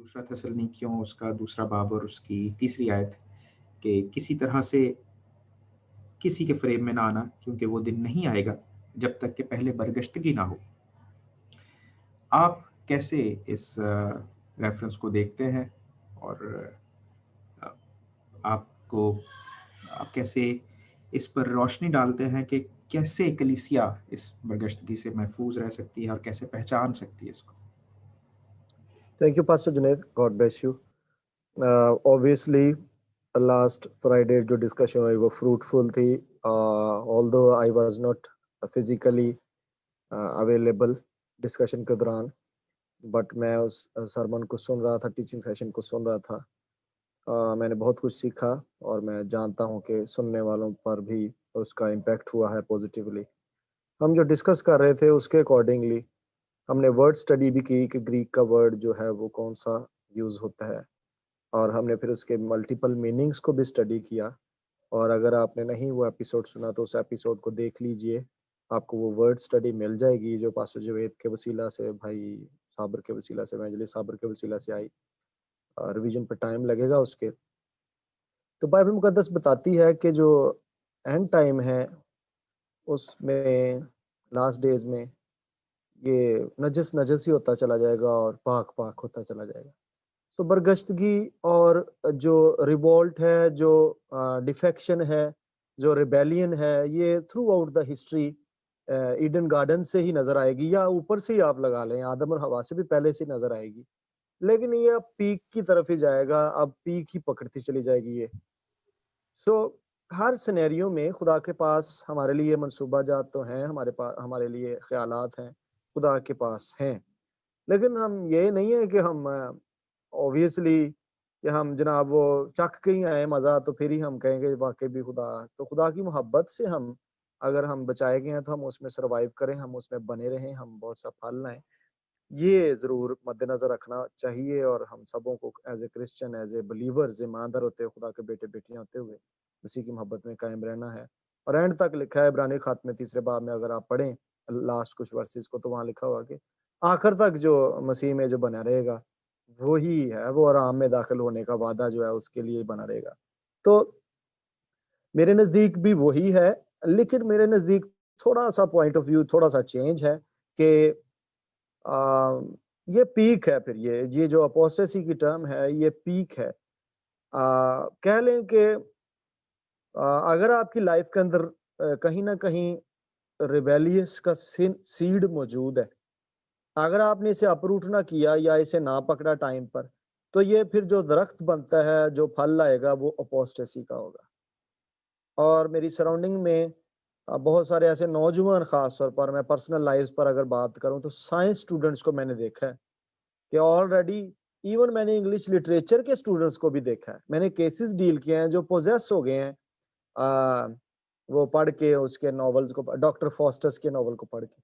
दूसरा थिस्सलुनीकियों उसका दूसरा बाब और उसकी तीसरी आयत कि किसी तरह से किसी के फ़रेब में ना आना, क्योंकि वो दिन नहीं आएगा जब तक कि पहले बरगश्तगी ना हो। आप कैसे इस रेफ़रेंस को देखते हैं और अ, आपको आप कैसे इस पर रोशनी डालते हैं कि कैसे कलीसिया इस बरगश्तगी से महफूज़ रह सकती है और कैसे पहचान सकती है इसको? Thank you, Pastor Junaid. God bless you. Obviously, last Friday जो discussion हुई वो fruitful थी. Although I was not physically available discussion के दौरान, but मैं उस sermon को सुन रहा था, teaching session को सुन रहा था. मैंने बहुत कुछ सीखा और मैं जानता हूँ कि सुनने वालों पर भी उसका impact हुआ है positively. हम जो discuss कर रहे थे उसके accordingly हमने वर्ड स्टडी भी की कि ग्रीक का वर्ड जो है वो कौन सा यूज होता है, और हमने फिर उसके मल्टीपल मीनिंग्स को भी स्टडी किया. और अगर आपने नहीं वो एपिसोड सुना तो उस एपिसोड को देख लीजिए, आपको वो वर्ड स्टडी मिल जाएगी जो पास्टर जवेद के वसीला से, भाई साबर के वसीला से, एवेंजलिस्ट साबर के वसीला से आई. रिवीजन पर टाइम लगेगा उसके. तो बाइबल मुकद्दस बताती है कि जो एंड टाइम है उसमें, लास्ट डेज में, ये नजस नजस ही होता चला जाएगा और पाक पाक होता चला जाएगा. तो बरगश्तगी और जो रिवोल्ट है, जो डिफेक्शन है, जो रिबेलियन है, ये through out the history Eden garden से ही नजर आएगी, या ऊपर से ही आप लगा लें, आदम और हवा से भी पहले से नजर आएगी. लेकिन ये अब पीक की तरफ ही जाएगा, अब पीक ही पकड़ती चली जाएगी ये. सो हर सिनेरियो में खुदा के पास हमारे लिए मंसूबा जात तो हैं, हमारे पास हमारे लिए ख्यालात हैं, खुदा के पास हैं. लेकिन हम ये नहीं है कि हम ऑब्वियसली कि हम जनाब वो चख के ही आए मजा, तो फिर ही हम कहेंगे वाकई भी खुदा. तो खुदा की मोहब्बत से हम, अगर हम बचाए गए हैं तो हम उसमें सरवाइव करें, हम उसमें बने रहें, हम बहुत सा फल लाएं. ये जरूर मद्देनजर रखना चाहिए. और हम सबों को as a Christian, as a believers, ईमानदार होते हुए, खुदा के बेटे बेटियां होते हुए उसी की मोहब्बत में कायम रहना है. और एंड तक लिखा है इब्रानी खात में 3 बाब में, अगर आप पढ़ें लास्ट कुछ वर्सेस को, तो वहां लिखा हुआ कि आखिर तक जो मसीह में जो बना रहेगा वो ही है, वो आराम में दाखिल होने का वादा जो है उसके लिए बना रहेगा. तो मेरे नजदीक भी वही है. लेकिन मेरे नजदीक थोड़ा सा पॉइंट ऑफ व्यू थोड़ा सा चेंज है कि ये पीक है. फिर ये जो अपोस्टेसी की टर्म है ये पीक है. कह लें कि अगर आपकी लाइफ के अंदर कहीं ना कहीं रिबेलियस का सीड मौजूद है, अगर आपने इसे अपरूट ना किया या इसे ना पकड़ा टाइम पर, तो ये फिर जो दरख्त बनता है, जो फल लाएगा, वो अपोस्टेसी का होगा. और मेरी सराउंडिंग में बहुत सारे ऐसे नौजवान, खास तौर पर मैं पर्सनल लाइफ पर अगर बात करूं तो साइंस स्टूडेंट्स को मैंने देखा है कि ऑलरेडी, इवन मैंने इंग्लिश लिटरेचर के स्टूडेंट्स को भी देखा है. मैंने केसेस डील किए हैं जो पोजेस हो गए हैं वो पढ़ के, उसके नॉवेल्स को, डॉक्टर फॉस्टर्स के नॉवल को पढ़ के.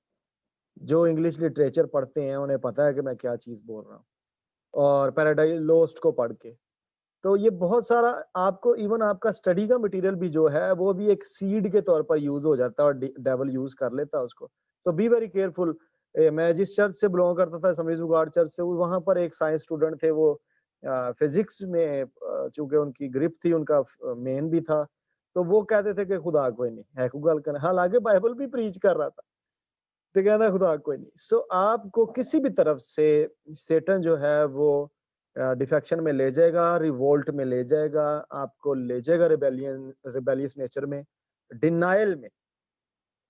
जो इंग्लिश लिटरेचर पढ़ते हैं उन्हें पता है कि मैं क्या चीज बोल रहा हूँ. और पैराडाइज लोस्ट को पढ़ के, तो ये बहुत सारा आपको, इवन आपका स्टडी का मटेरियल भी जो है वो भी एक सीड के तौर पर यूज हो जाता है और डेवल यूज कर लेता है उसको. तो बी वेरी केयरफुल. मैं जिस चर्च से बिलोंग करता था, समरीज उगाड़ चर्च से, वहां पर एक साइंस स्टूडेंट थे. वो फिजिक्स में चूंकि उनकी ग्रिप थी, उनका मेन भी था, तो वो कहते थे कि खुदा कोई नहीं है, गल कर, हालांकि बाइबल भी प्रीच कर रहा था, तो कहना खुदा कोई नहीं. सो आपको किसी भी तरफ से सेटन जो है वो डिफेक्शन में ले जाएगा, रिवोल्ट में ले जाएगा, आपको ले जाएगा रिबेलियस नेचर में, डिनाइल में.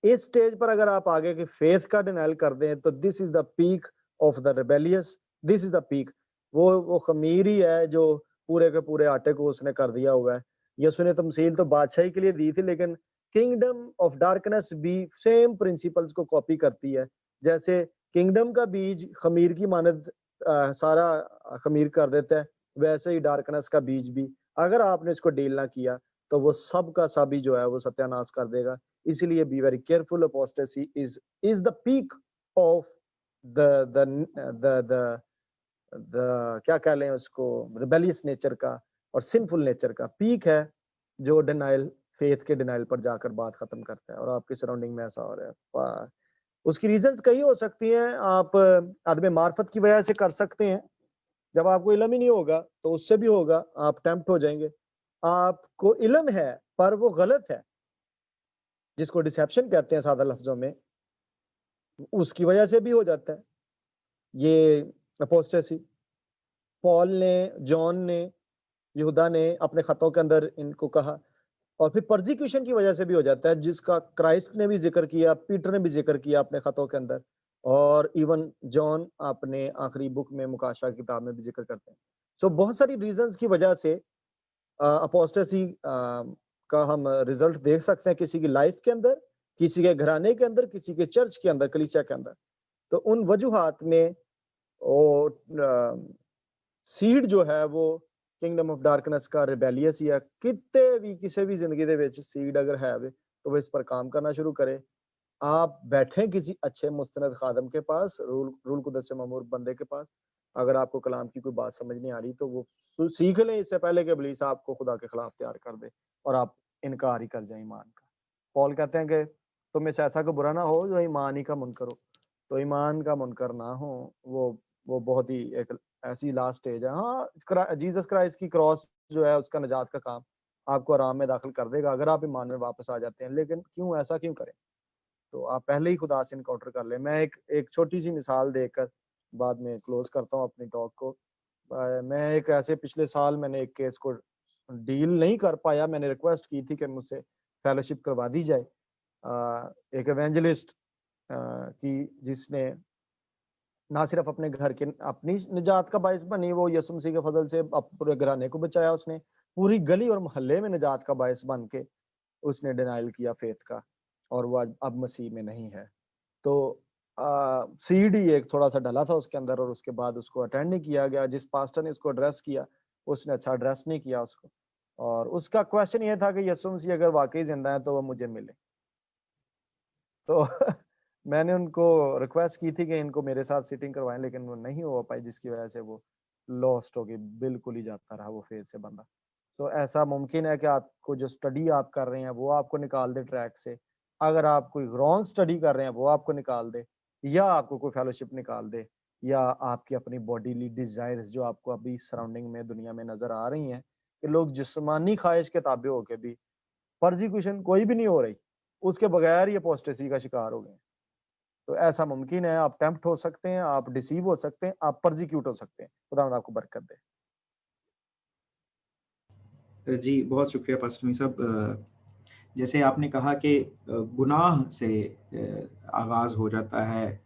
इस स्टेज पर अगर आप आगे की फेथ का डिनाइल कर दें तो this is the peak of the rebellious. This is the peak. वो खमीर ही है जो पूरे के पूरे आटे को उसने कर दिया हुआ है. यसु ने तमसील तो बादशाही के लिए दी थी, लेकिन किंगडम ऑफ डार्कनेस भी सेम प्रिंसिपल्स को कॉपी करती है. जैसे किंगडम का बीज खमीर की मानद सारा खमीर कर देता है, वैसे ही डार्कनेस का बीज भी, अगर आपने इसको डील ना किया तो वो सब का सब ही जो है वो सत्यानाश कर देगा. इसलिए be very careful. Apostasy is the peak of the क्या कह लें उसको, रिबेलियस नेचर का और सिंफुल नेचर का पीक है, जो डिनाइल, फेथ के डिनाइल पर जाकर बात खत्म करता है. और आपकी सराउंडिंग में ऐसा हो रहा है. उसकी रीजंस कई हो सकती हैं. आप आदमी मार्फत की वजह से कर सकते हैं, जब आपको इल्म ही नहीं होगा तो उससे भी होगा, आप टेम्प्ट हो जाएंगे। आपको इल्म है पर वो गलत है, जिसको डिसेप्शन कहते हैं सादा लफ्जों में, उसकी वजह से भी हो जाता है ये अपोस्टेसी। पॉल ने, जॉन ने, यहूदा ने अपने खतों के अंदर इनको कहा, और फिर परसिक्यूशन की वजह से भी हो जाता है, जिसका क्राइस्ट ने भी जिक्र किया, पीटर ने भी जिक्र किया अपने खतों के अंदर, और इवन जॉन अपने आखिरी बुक में मुकाशा की किताब में भी जिक्र करते हैं। सो बहुत सारी रीजंस की वजह से अपोस्टेसी का हम रिजल्ट देख सकते हैं किसी की लाइफ के अंदर, किसी के घराने के अंदर, किसी के चर्च के अंदर, कलीसिया के अंदर। तो उन वजूहात में सीड जो है वो किंगडम ऑफ डार्कनेस का रिबेलियस ही है। कितने भी किसी भी जिंदगी दे विच सीड अगर है वे, तो वो इस पर काम करना शुरू करे। आप बैठे किसी अच्छे मुस्तनद खादम के पास, रूल कुदस से ममूर बंदे के पास, अगर आपको कलाम की कोई बात समझ नहीं आ रही तो वो सीख लें इससे पहले कि इब्लीस आपको खुदा के खिलाफ तैयार कर दे और आप इनकार ही कर जाए ईमान का। पॉल कहते हैं कि तुम में से ऐसा कोई बुरा ना हो जो ईमान ही का मुनकर हो। तो ईमान का मुनकर ना हो, वो बहुत ही एक ऐसी लास्ट स्टेज है। हाँ, जीसस क्राइस्ट की क्रॉस जो है उसका निजात का काम आपको आराम में दाखिल कर देगा अगर आप ईमान में वापस आ जाते हैं। लेकिन क्यों ऐसा क्यों करें? तो आप पहले ही खुदा से इनकाउंटर कर ले। मैं एक छोटी सी मिसाल देकर बाद में क्लोज करता हूँ अपनी टॉक को। मैं एक ऐसे पिछले साल मैंने एक केस को डील नहीं कर पाया, मैंने रिक्वेस्ट की थी कि मुझसे फेलोशिप करवा दी जाए। एक एवेंजलिस्ट की जिसने ना सिर्फ अपने घर के अपनी निजात का बायस बनी, वो यीशु मसीह के फजल से पूरे घराने को बचाया, उसने पूरी गली और मोहल्ले में निजात का बायस बन के उसने डिनाइल किया फेथ का, और वो अब मसीह में नहीं है। तो सीड ही एक थोड़ा सा डला था उसके अंदर, और उसके बाद उसको अटेंड नहीं किया गया। जिस पास्टर ने उसको एड्रेस किया उसने अच्छा एड्रेस नहीं किया उसको, और उसका क्वेश्चन ये था कि यीशु मसीह अगर वाकई जिंदा है तो वो मुझे मिले। तो मैंने उनको रिक्वेस्ट की थी कि इनको मेरे साथ सिटिंग करवाएं, लेकिन वो नहीं हो पाई, जिसकी वजह से वो लॉस्ट हो गई, बिल्कुल ही जाता रहा वो फेज से बंदा। तो ऐसा मुमकिन है कि आपको जो स्टडी आप कर रहे हैं वो आपको निकाल दे ट्रैक से, अगर आप कोई रॉन्ग स्टडी कर रहे हैं वो आपको निकाल दे, या आपको कोई फेलोशिप निकाल दे, या आपकी अपनी बॉडीली डिजायर्स जो आपको अभी सराउंडिंग में दुनिया में नजर आ रही हैं कि लोग जिस्मानी ख्वाहिश के ताबे होके भी परसिक्यूशन कोई भी नहीं हो रही, उसके बगैर ही अपोस्टेसी का शिकार हो गए। तो ऐसा मुमकिन है, आप टेम्प्ट हो सकते हैं, आप डिसीव हो सकते हैं, आप परसिक्यूट हो सकते हैं। खुदावंद आपको बरकत दे। जी, बहुत शुक्रिया पास्टर नवीद साहब। जैसे आपने कहा कि गुनाह से आगाज़ हो जाता है।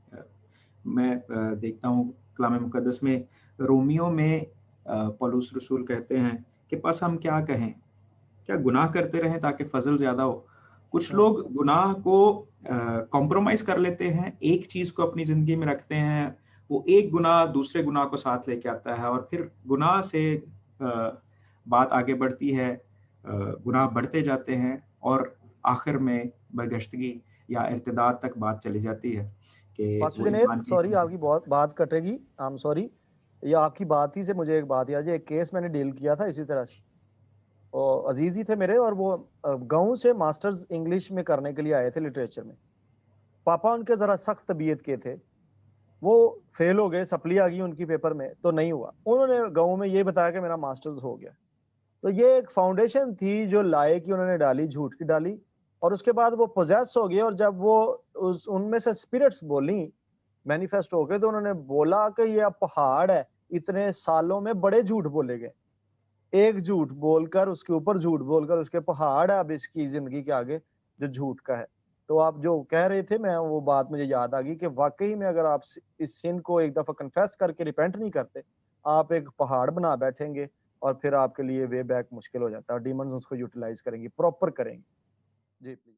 मैं देखता हूँ कलाम मुक़द्दस में, रोमियो में पौलुस रसूल कहते हैं कि बस हम क्या कहें, क्या गुनाह करते रहें ताकि फजल ज्यादा हो। कुछ लोग गुनाह को कॉम्प्रोमाइज कर लेते हैं, एक चीज को अपनी जिंदगी में रखते हैं, वो एक गुनाह दूसरे गुनाह को साथ लेके आता है, और फिर गुनाह से बात आगे बढ़ती है, गुनाह बढ़ते जाते हैं, और आखिर में बरगश्तगी या इर्तिदाद तक बात चली जाती है कि पास्टर वो जुनैद, ईमान की सॉरी आपकी बहुत बात कटेगी, आई एम सॉरी। ये आपकी बात ही से मुझे एक बात याद है, एक केस मैंने डील किया था इसी तरह से। और अजीज ही थे मेरे, और वो गांव से मास्टर्स इंग्लिश में करने के लिए आए थे लिटरेचर में। पापा उनके जरा सख्त तबीयत के थे, वो फेल हो गए, सप्ली आ गई उनकी पेपर में तो नहीं हुआ। उन्होंने गाँव में ये बताया कि मेरा मास्टर्स हो गया। तो ये एक फाउंडेशन थी जो लाए की उन्होंने डाली, झूठ की डाली, और उसके बाद वो पोजेस हो गए, और जब वो उनमें से स्पिरिट्स बोली मैनिफेस्ट हो गए, तो उन्होंने बोला कि ये अब पहाड़ है, इतने सालों में बड़े झूठ बोले गए, एक झूठ बोलकर उसके ऊपर झूठ बोलकर उसके पहाड़ है अब इसकी जिंदगी के आगे जो झूठ का है। तो आप जो कह रहे थे, मैं वो बात मुझे याद आ गई कि वाकई में अगर आप इस सिन को एक दफा कन्फेस करके रिपेंट नहीं करते, आप एक पहाड़ बना बैठेंगे, और फिर आपके लिए वे बैक मुश्किल हो जाता है, और डीमंस उसको यूटिलाइज करेंगे, प्रॉपर करेंगे। जी प्लीज।